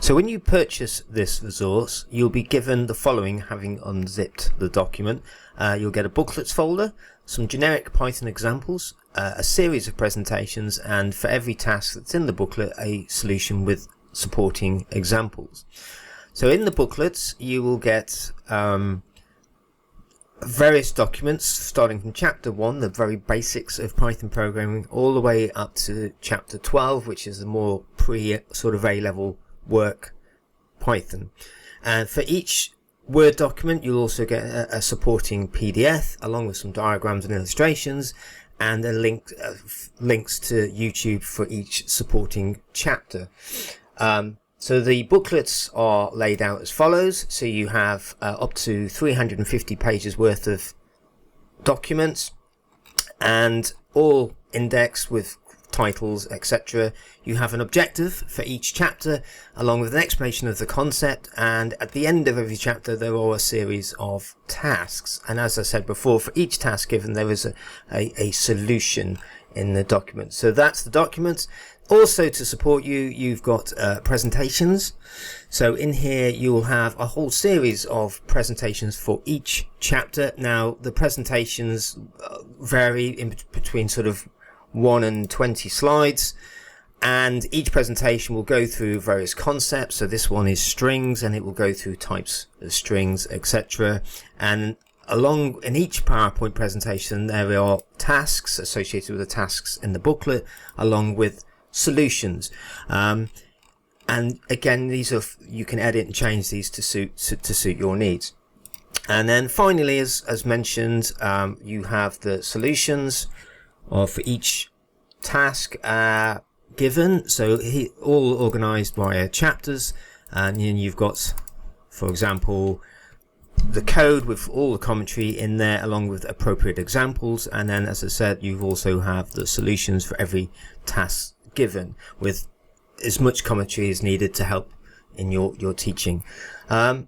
So when you purchase this resource, you'll be given the following, having unzipped the document. You'll get a booklets folder, some generic Python examples, a series of presentations, and for every task that's in the booklet, a solution with supporting examples. So in the booklets, you will get various documents starting from chapter 1, the very basics of Python programming, all the way up to chapter 12, which is the more sort of A-level work Python. And for each Word document, you'll also get a supporting PDF along with some diagrams and illustrations, and a links to YouTube for each supporting chapter. So the booklets are laid out as follows. So you have up to 350 pages worth of documents, and all indexed with titles, etc. You have an objective for each chapter along with an explanation of the concept, and at the end of every chapter there are a series of tasks, and as I said before, for each task given there is a solution in the document. So that's the document. Also, to support you, you've got presentations. So in here you'll have a whole series of presentations for each chapter. Now the presentations vary in between sort of 1 and 20 slides, and each presentation will go through various concepts. So this one is strings, and it will go through types of strings, etc. And along in each PowerPoint presentation there are tasks associated with the tasks in the booklet, along with solutions, and again these are, you can edit and change these to suit your needs. And then finally, as mentioned, you have the solutions for each task given, so all organized via chapters, and then you've got, for example, the code with all the commentary in there along with appropriate examples, and then, as I said, you also have the solutions for every task given with as much commentary as needed to help in your teaching. And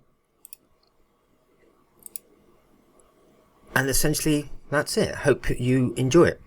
essentially that's it. Hope you enjoy it.